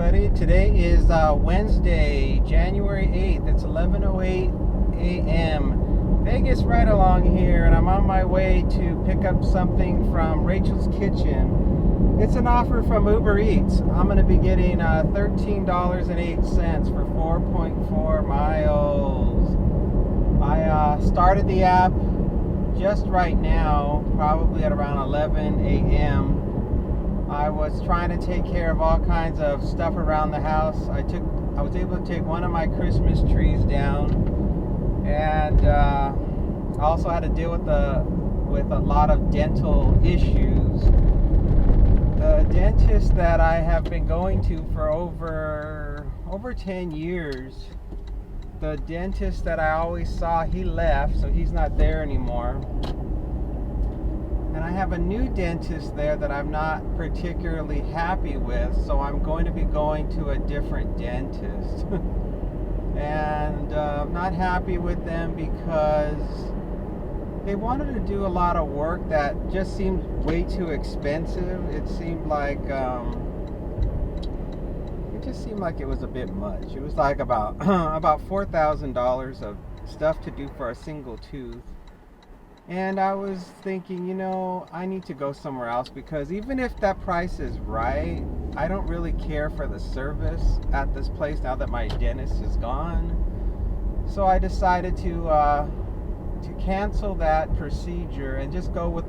everybody. Today is Wednesday, January 8th. It's 11:08 a.m. Vegas right along here, and I'm on my way to pick up something from Rachel's Kitchen. It's an offer from Uber Eats. I'm going to be getting $13.08 for 4.4 miles. I started the app just right now, probably at around 11 a.m. I was trying to take care of all kinds of stuff around the house. I was able to take one of my Christmas trees down, and I also had to deal with a lot of dental issues. The dentist that I have been going to for over 10 years, the dentist that I always saw, he left, so he's not there anymore. And I have a new dentist there that I'm not particularly happy with, so I'm going to be going to a different dentist. And I'm not happy with them because they wanted to do a lot of work that just seemed way too expensive. It just seemed like it was a bit much. It was like about $4,000 of stuff to do for a single tooth. And I was thinking, I need to go somewhere else, because even if that price is right, I don't really care for the service at this place now that my dentist is gone. So I decided to cancel that procedure and just go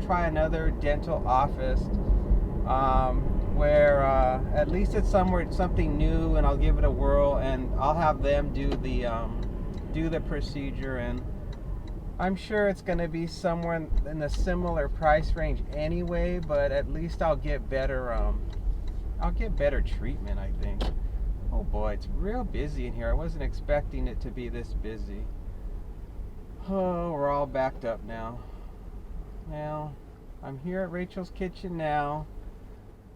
try another dental office where at least it's something new, and I'll give it a whirl, and I'll have them do the procedure. And I'm sure it's going to be somewhere in a similar price range anyway, but at least I'll get better treatment, I think. Oh boy, it's real busy in here. I wasn't expecting it to be this busy. Oh, we're all backed up now. Well, I'm here at Rachel's Kitchen now,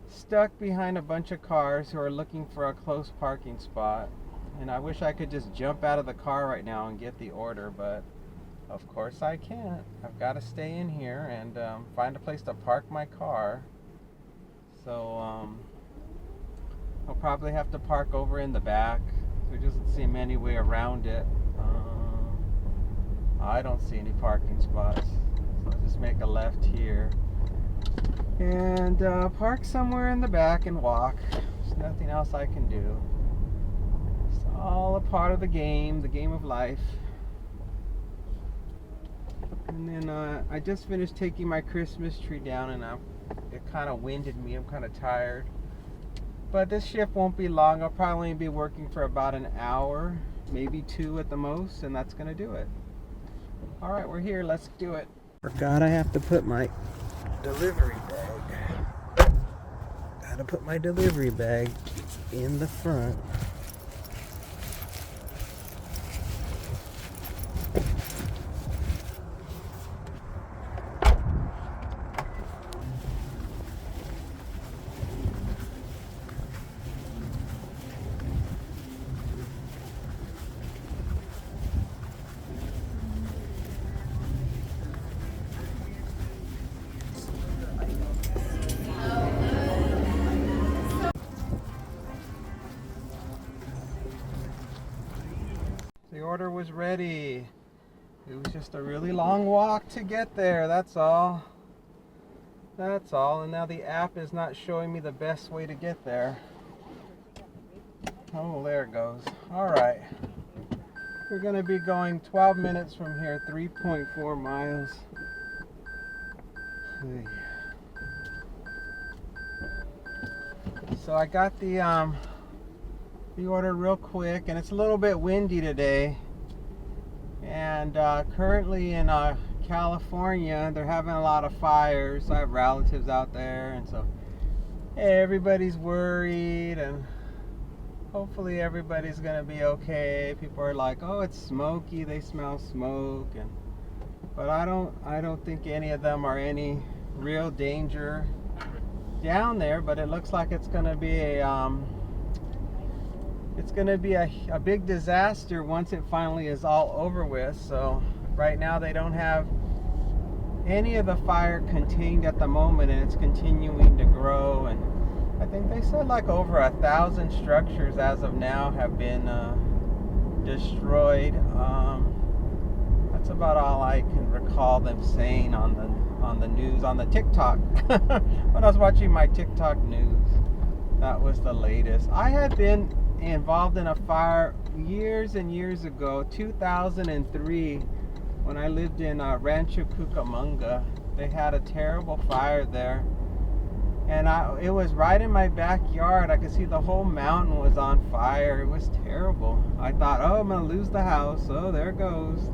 stuck behind a bunch of cars who are looking for a close parking spot. And I wish I could just jump out of the car right now and get the order, but of course I can't. I've got to stay in here and find a place to park my car. So I'll probably have to park over in the back. There doesn't seem any way around it. I don't see any parking spots, so I'll just make a left here and park somewhere in the back and walk. There's nothing else I can do. It's all a part of the game of life. And then I just finished taking my Christmas tree down, and it kind of winded me. I'm kind of tired. But this shift won't be long. I'll probably be working for about an hour, maybe 2 at the most, and that's going to do it. All right, we're here. Let's do it. Forgot I have to put my delivery bag. Gotta put my delivery bag in the front. The order was ready. It was just a really long walk to get there, that's all. And now the app is not showing me the best way to get there. Oh, there it goes. Alright. We're going to be going 12 minutes from here, 3.4 miles. So I got the order real quick, and it's a little bit windy today. And currently in California, they're having a lot of fires. I have relatives out there, and so everybody's worried, and hopefully everybody's gonna be okay. People are like, oh, it's smoky, they smell smoke, but I don't think any of them are any real danger down there. But it looks like it's gonna be a big disaster once it finally is all over with. So right now they don't have any of the fire contained at the moment, and it's continuing to grow. And I think they said like over 1,000 structures as of now have been destroyed. That's about all I can recall them saying on the news, on the TikTok. When I was watching my TikTok news, that was the latest. I had been involved in a fire years and years ago, 2003, when I lived in Rancho Cucamonga. They had a terrible fire there, and it was right in my backyard. I could see the whole mountain was on fire. It was terrible. I thought, oh, I'm gonna lose the house. Oh, there it goes.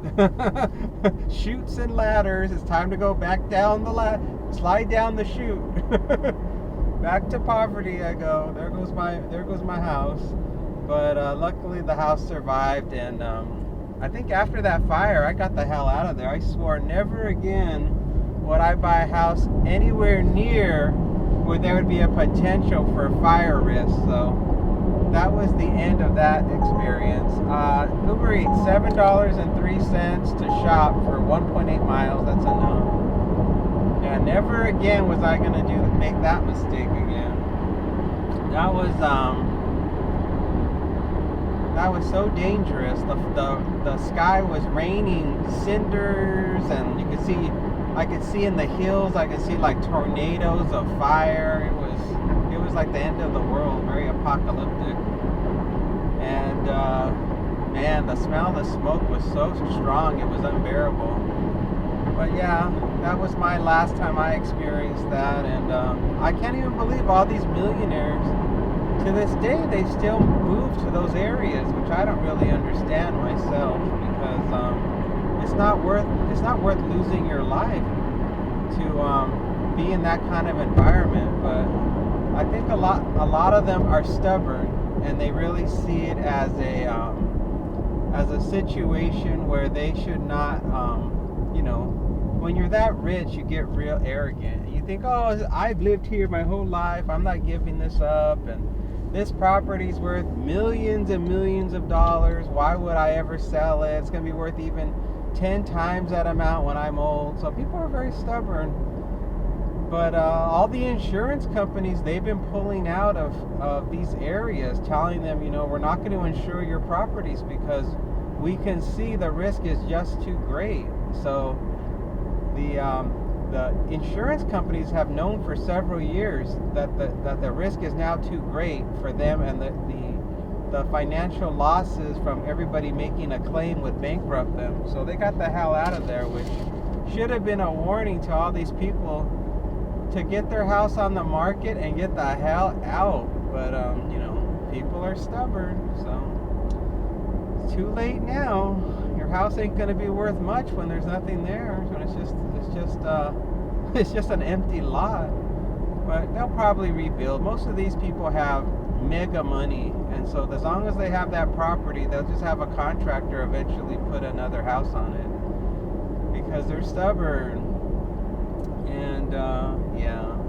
Chutes and ladders. It's time to go back down the slide down the chute. Back to poverty I go. There goes my house. But luckily the house survived, and I think after that fire I got the hell out of there. I swore never again would I buy a house anywhere near where there would be a potential for fire risk. So that was the end of that experience. Uber Eats, $7.03 to shop for 1.8 miles. That's enough. Yeah, never again was I gonna make that mistake again. That was so dangerous. The sky was raining cinders, and I could see in the hills. I could see like tornadoes of fire. It was like the end of the world, very apocalyptic. And man, the smell of the smoke was so strong, it was unbearable. But yeah, that was my last time I experienced that, and I can't even believe all these millionaires, to this day, they still move to those areas, which I don't really understand myself, because it's not worth losing your life to be in that kind of environment. But I think a lot of them are stubborn, and they really see it as a situation where they should not, when you're that rich, you get real arrogant. You think, oh, I've lived here my whole life, I'm not giving this up, and this property's worth millions and millions of dollars. Why would I ever sell it? It's going to be worth even 10 times that amount when I'm old. So people are very stubborn. But all the insurance companies, they've been pulling out of these areas, telling them, we're not going to insure your properties because we can see the risk is just too great. So the insurance companies have known for several years that the risk is now too great for them, and the financial losses from everybody making a claim would bankrupt them. So they got the hell out of there, which should have been a warning to all these people to get their house on the market and get the hell out. But people are stubborn, so it's too late now. Your house ain't gonna be worth much when there's nothing there. When it's just an empty lot. But they'll probably rebuild. Most of these people have mega money, and so as long as they have that property, they'll just have a contractor eventually put another house on it because they're stubborn. And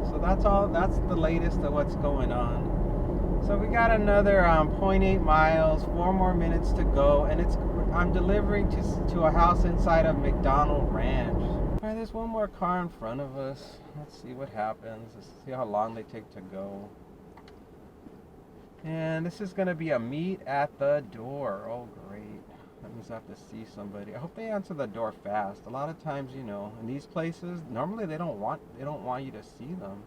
so that's the latest of what's going on. So we got another 0.8 miles, 4 more minutes to go, and I'm delivering to a house inside of McDonald Ranch. All right, there's one more car in front of us. Let's see what happens. Let's see how long they take to go. And this is going to be a meet at the door. Oh, great. That means I have to see somebody. I hope they answer the door fast. A lot of times, in these places, normally they don't want you to see them.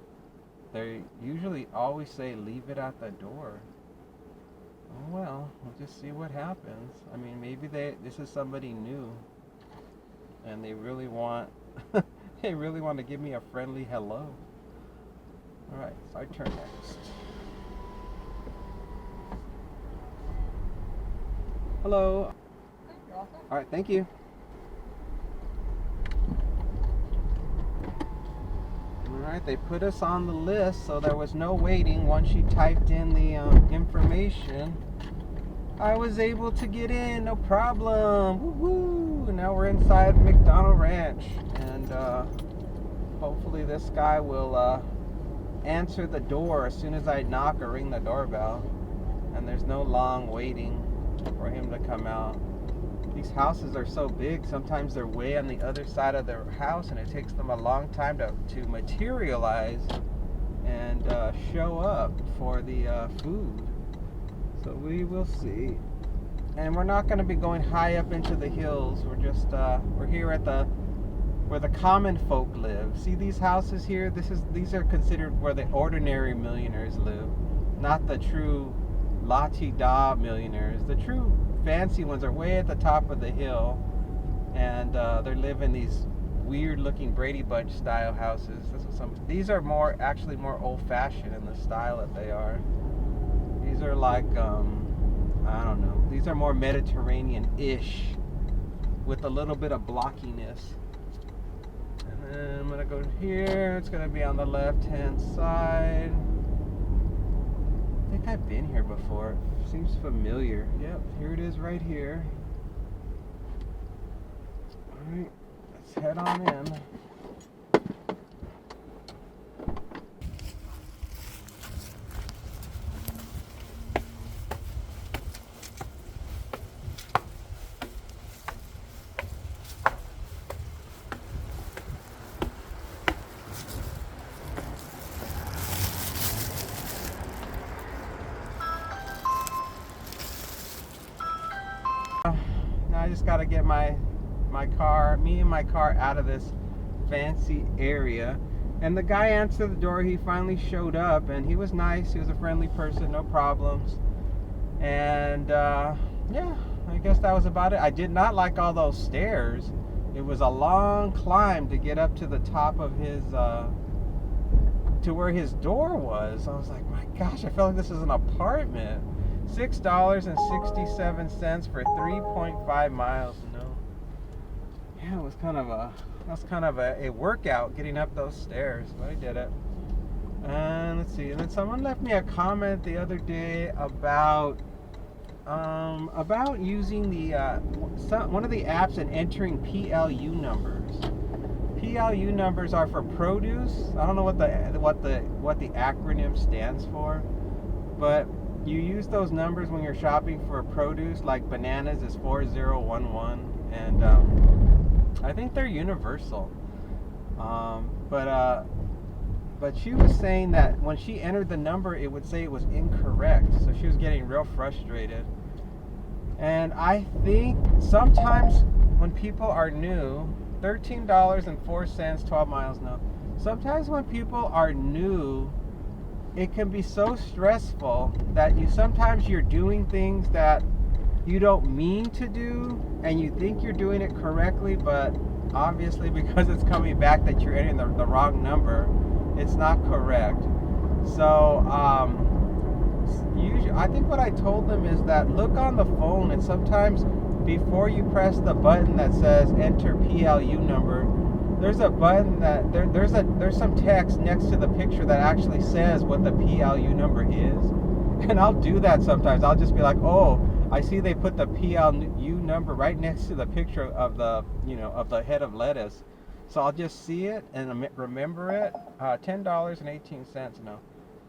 They usually always say leave it at the door. Oh well, we'll just see what happens. I mean, maybe this is somebody new, and they really want to give me a friendly hello. All right, so I turn next. Hello. You're all set. All right, thank you. Alright, they put us on the list, so there was no waiting. Once you typed in the information, I was able to get in, no problem. Woo-hoo! Now we're inside McDonald Ranch, and hopefully this guy will answer the door as soon as I knock or ring the doorbell, and there's no long waiting for him to come out. These houses are so big, sometimes they're way on the other side of their house, and it takes them a long time to materialize and show up for the food. So we will see. And we're not going to be going high up into the hills. We're just we're here at where the common folk live. See these houses here? These are considered where the ordinary millionaires live, not the true la-ti-da millionaires. The true fancy ones are way at the top of the hill, and they live in these weird-looking Brady Bunch style houses. These are actually more old-fashioned in the style that they are. These are like I don't know. These are more Mediterranean-ish with a little bit of blockiness. And then I'm gonna go here. It's gonna be on the left-hand side. I think I've been here before. Seems familiar. Yep, here it is right here. Alright, let's head on in. Now I just got to get me and my car out of this fancy area. And the guy answered the door. He finally showed up, and he was nice. He was a friendly person, no problems. And yeah, I guess that was about it. I did not like all those stairs. It was a long climb to get up to the top of his to where his door was. I was like, my gosh, I felt like this is an apartment. $6.67 for 3.5 miles. Yeah, it was kind of a workout getting up those stairs, but I did it. And let's see. And then someone left me a comment the other day about using the one of the apps and entering PLU numbers. PLU numbers are for produce. I don't know what the acronym stands for, but you use those numbers when you're shopping for produce. Like bananas is 4011, and I think they're universal. But she was saying that when she entered the number, it would say it was incorrect. So she was getting real frustrated. And I think sometimes when people are new, $13.04, 12 miles now. Sometimes when people are new, it can be so stressful that sometimes you're doing things that you don't mean to do, and you think you're doing it correctly, but obviously because it's coming back that you're entering the wrong number, it's not correct. So usually, I think what I told them is that look on the phone, and sometimes before you press the button that says enter PLU number, there's a button that there's some text next to the picture that actually says what the PLU number is. And I'll do that sometimes. I'll just be like, oh, I see they put the PLU number right next to the picture of the head of lettuce. So I'll just see it and remember it. $10.18 now.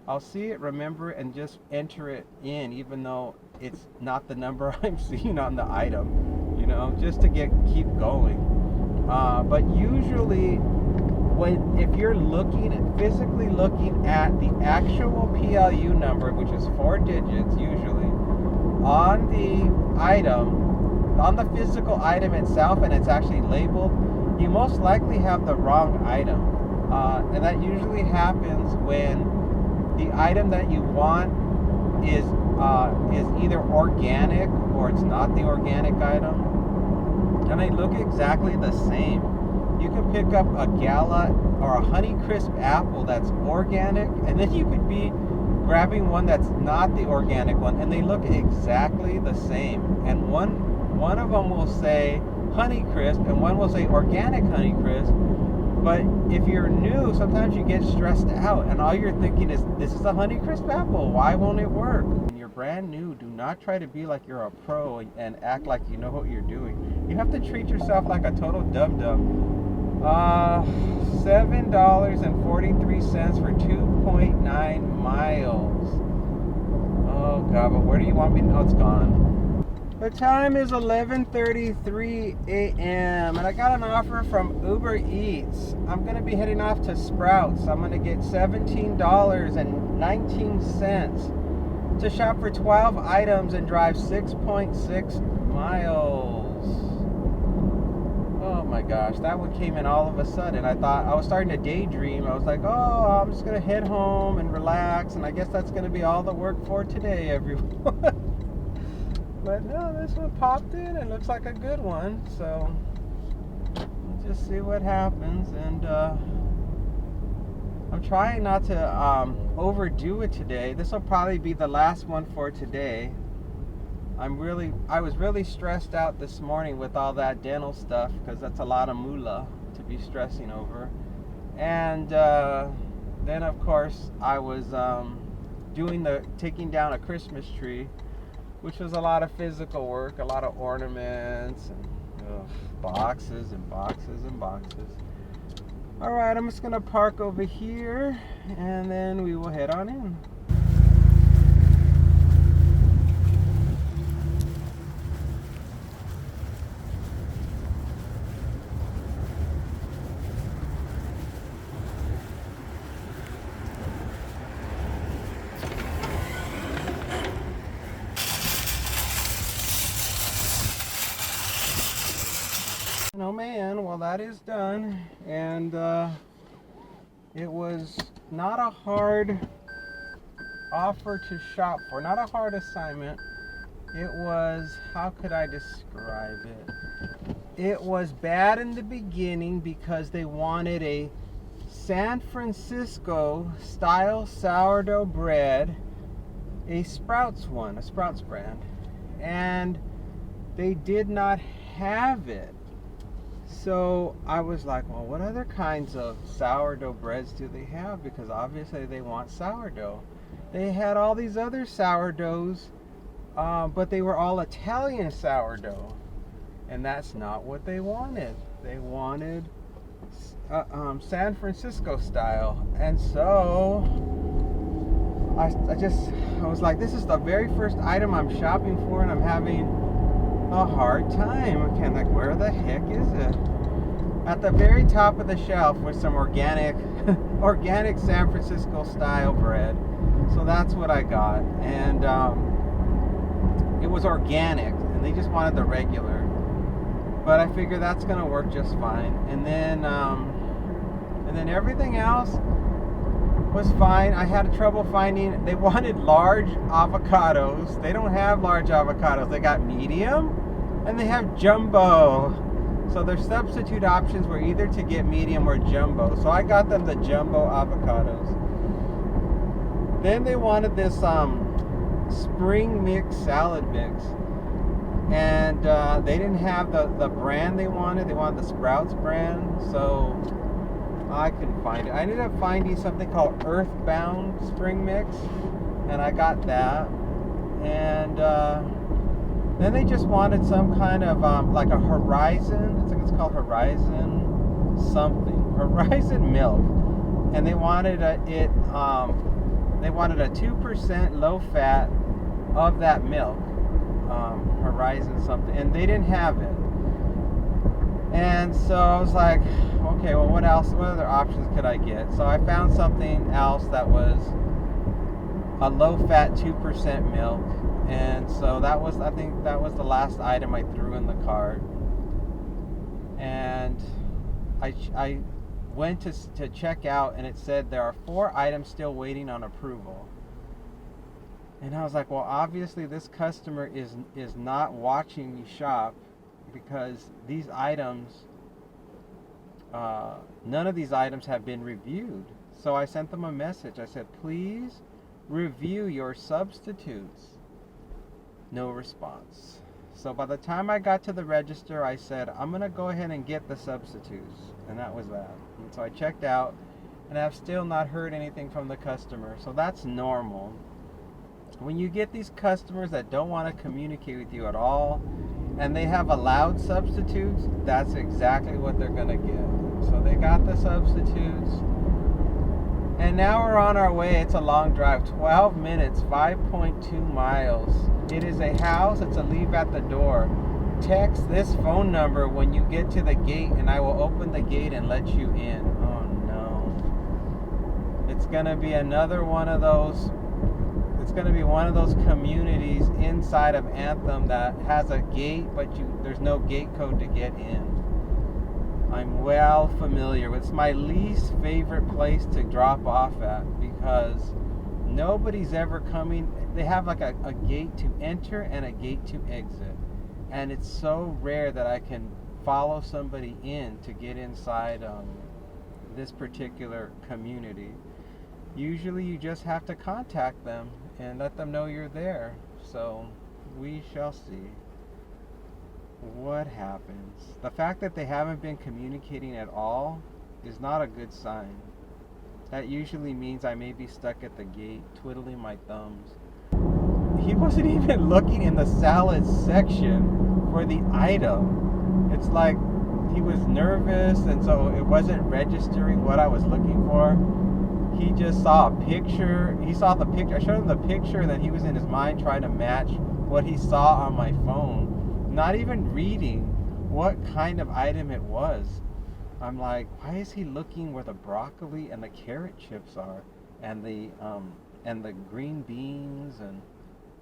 I'll see it, remember it, and just enter it in, even though it's not the number I'm seeing on the item, just to keep going. But usually, if you're physically looking at the actual PLU number, which is 4 digits usually, on the item, on the physical item itself, and it's actually labeled, you most likely have the wrong item. And that usually happens when the item that you want is either organic or it's not the organic item. And they look exactly the same. You can pick up a Gala or a Honeycrisp apple that's organic, and then you could be grabbing one that's not the organic one, and they look exactly the same. And one of them will say Honeycrisp, and one will say organic Honeycrisp. But if you're new, sometimes you get stressed out, and all you're thinking is, this is a Honeycrisp apple, why won't it work? When you're brand new, do not try to be like you're a pro and act like you know what you're doing. You have to treat yourself like a total dum-dum. $7.43 for 2.9 miles. Oh God, but where do you want me? Oh, it's gone. The time is 11:33 a.m. and I got an offer from Uber Eats. I'm going to be heading off to Sprouts. I'm going to get $17.19 to shop for 12 items and drive 6.6 miles. Oh my gosh, that one came in all of a sudden. I thought I was starting to daydream. I was like, oh, I'm just going to head home and relax, and I guess that's going to be all the work for today, everyone. But no, this one popped in and looks like a good one. So we'll just see what happens. And I'm trying not to overdo it today. This will probably be the last one for today. I was really stressed out this morning with all that dental stuff, because that's a lot of moolah to be stressing over. And then of course I was taking down a Christmas tree, which was a lot of physical work, a lot of ornaments, and boxes and boxes and boxes. All right, I'm just gonna park over here, and then we will head on in. Oh man, well that is done, and it was not a hard offer to shop for, not a hard assignment. It was, how could I describe it? It was bad in the beginning because they wanted a San Francisco style sourdough bread, a Sprouts brand, and they did not have it. So I was like, well, what other kinds of sourdough breads do they have? Because obviously they want sourdough. They had all these other sourdoughs, but they were all Italian sourdough. And that's not what they wanted. They wanted San Francisco style. And so I was like, this is the very first item I'm shopping for, and I'm having a hard time. Okay, like, where the heck is it? At the very top of the shelf was some organic San Francisco style bread. So that's what I got, and it was organic, and they just wanted the regular. But I figured that's gonna work just fine. And then everything else was fine. I had trouble finding. They wanted large avocados. They don't have large avocados. They got medium, and they have jumbo. So their substitute options were either to get medium or jumbo. So I got them the jumbo avocados. Then they wanted this spring mix salad mix, and they didn't have the brand they wanted. They wanted the Sprouts brand, so I couldn't find it. I ended up finding something called Earthbound Spring Mix, and I got that. And then they just wanted some kind of like a Horizon. I think it's called Horizon something. Horizon milk, and they wanted a 2% low fat of that milk. Horizon something, and they didn't have it. And so I was like, okay, well, what else? What other options could I get? So I found something else that was a low-fat 2% milk, and so I think that was the last item I threw in the cart. And I went to check out, and it said there are 4 items still waiting on approval. And I was like, well, obviously this customer is not watching me shop, because these items, none of these items have been reviewed. So I sent them a message. I said, please review your substitutes. No response. So by the time I got to the register, I said, I'm going to go ahead and get the substitutes. And that was that. And so I checked out, and I've still not heard anything from the customer. So that's normal. When you get these customers that don't want to communicate with you at all, and they have allowed substitutes, that's exactly what they're going to get. So they got the substitutes, And now we're on our way. It's a long drive, 12 minutes, 5.2 miles. It is a house. It's a leave at the door. Text this phone number when you get to the gate, and I will open the gate and let you in. Oh no. It's going to be another one of those. It's going to be one of those communities inside of Anthem that has a gate, but there's no gate code to get in. I'm well familiar. It's my least favorite place to drop off at because nobody's ever coming. They have like a gate to enter and a gate to exit. And it's so rare that I can follow somebody in to get inside this particular community. Usually you just have to contact them and let them know you're there. So we shall see what happens. The fact that they haven't been communicating at all is not a good sign. That usually means I may be stuck at the gate twiddling my thumbs. He wasn't even looking in the salad section for the item. It's like he was nervous, and so it wasn't registering what I was looking for. He just saw a picture. He saw the picture. I showed him the picture, and then he was in his mind trying to match what he saw on my phone. Not even reading what kind of item it was. I'm like, why is he looking where the broccoli and the carrot chips are, and the green beans and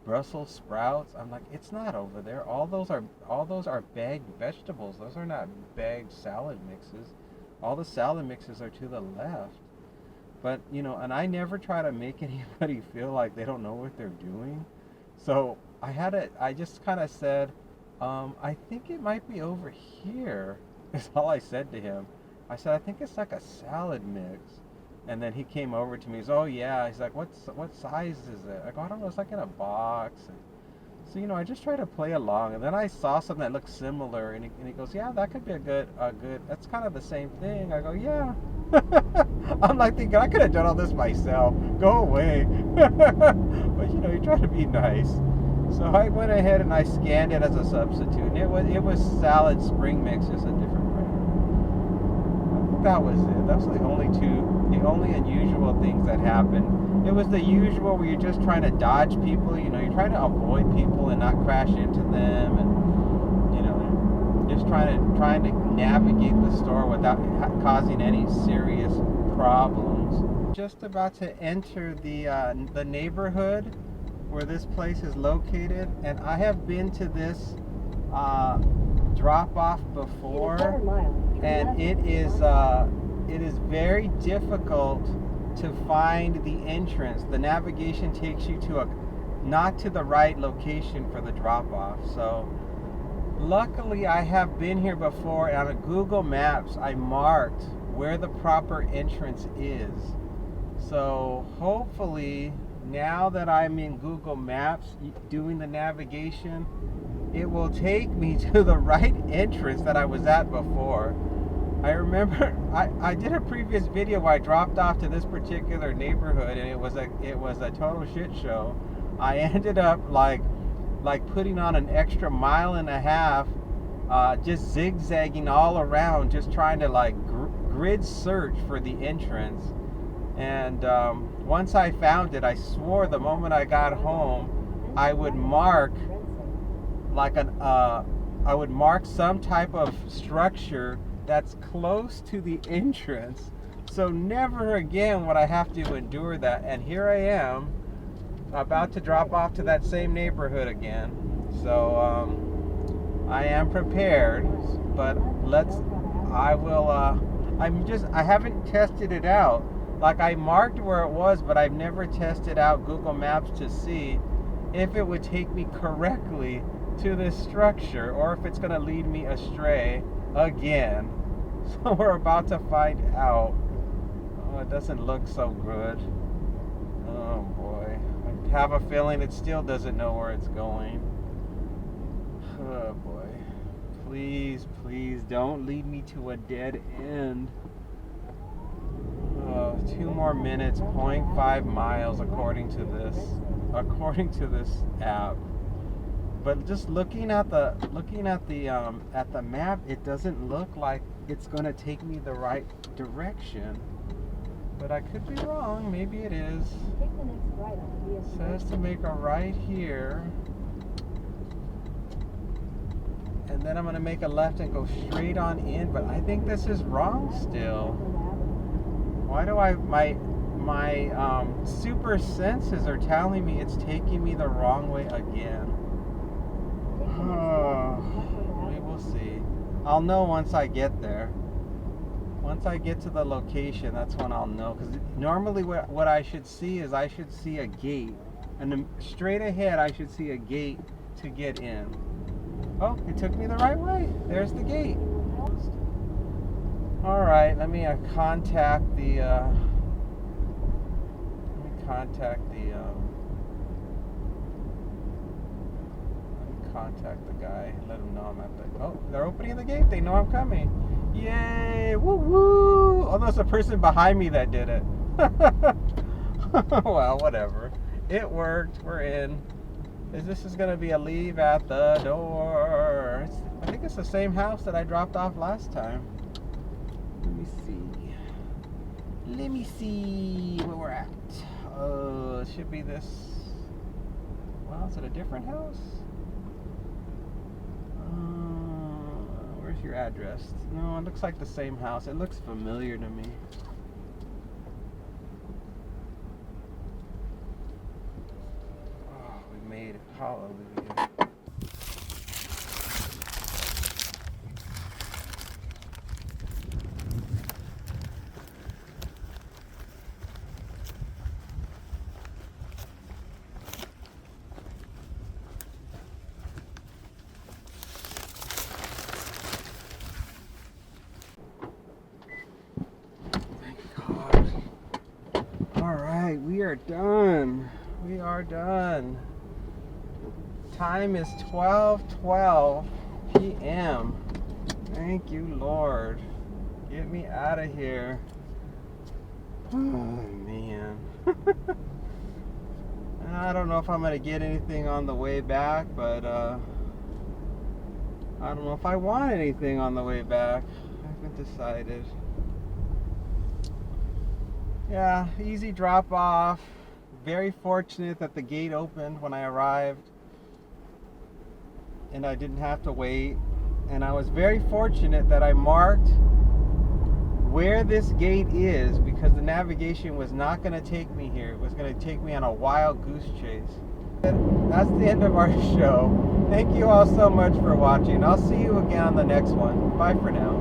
Brussels sprouts? I'm like, it's not over there. All those are bagged vegetables. Those are not bagged salad mixes. All the salad mixes are to the left. But and I never try to make anybody feel like they don't know what they're doing. So I just kind of said, I think it might be over here, is all I said to him. I said, I think it's like a salad mix. And then he came over to me. He's, oh yeah. He's like, what size is it? I go, I don't know. It's like in a box. And so, I just try to play along. And then I saw something that looked similar. And he goes, yeah, that could be a good, that's kind of the same thing. I go, yeah. I'm like thinking, I could have done all this myself. Go away. But, you try to be nice. So I went ahead and I scanned it as a substitute, and it was salad spring mix, just a different brand. I think that was it. That was the only unusual things that happened. It was the usual where you're just trying to dodge people, you're trying to avoid people and not crash into them, and just trying to navigate the store without causing any serious problems. Just about to enter the neighborhood where this place is located, and I have been to this drop-off before, and it is very difficult to find the entrance. The navigation takes you to not to the right location for the drop-off. So luckily I have been here before, and on Google Maps I marked where the proper entrance is. So hopefully, now that I'm in Google Maps doing the navigation, it will take me to the right entrance that I was at before. I remember I did a previous video where I dropped off to this particular neighborhood, and it was a total shit show. I ended up like putting on an extra mile and a half, just zigzagging all around, just trying to grid search for the entrance. And once I found it, I swore the moment I got home, I would mark some type of structure that's close to the entrance, so never again would I have to endure that. And here I am, about to drop off to that same neighborhood again. So I am prepared, but I haven't tested it out. Like, I marked where it was, but I've never tested out Google Maps to see if it would take me correctly to this structure, or if it's going to lead me astray again. So we're about to find out. Oh, it doesn't look so good. Oh boy. I have a feeling it still doesn't know where it's going. Oh boy. Please, please don't lead me to a dead end. 2 more minutes, 0.5 miles according to this app. But just looking at the map, it doesn't look like it's going to take me the right direction. But I could be wrong. Maybe it is. Take the next right on It says to make a right here. And then I'm going to make a left and go straight on in. But I think this is wrong still. Why do my super senses are telling me it's taking me the wrong way again? We will see. I'll know once I get there. Once I get to the location, that's when I'll know. Because normally what I should see is I should see a gate. And then straight ahead I should see a gate to get in. Oh, it took me the right way. There's the gate. Alright, let me contact the guy, let him know I'm at the... Oh, they're opening the gate. They know I'm coming. Yay! Woo woo! Oh, there's a person behind me that did it. Well, whatever. It worked. We're in. This is going to be a leave at the door. I think it's the same house that I dropped off last time. Let me see where we're at. It should be this. Well, is it a different house? Where's your address? No, it looks like the same house. It looks familiar to me. Oh, we made it. Hallelujah. We are done. We are done. Time is 12:12 p.m. Thank you, Lord. Get me out of here. Oh, man. I don't know if I'm going to get anything on the way back, but I don't know if I want anything on the way back. I haven't decided. Yeah, easy drop off. Very fortunate that the gate opened when I arrived and I didn't have to wait. And I was very fortunate that I marked where this gate is, because the navigation was not going to take me here. It was going to take me on a wild goose chase. That's the end of our show. Thank you all so much for watching. I'll see you again on the next one. Bye for now.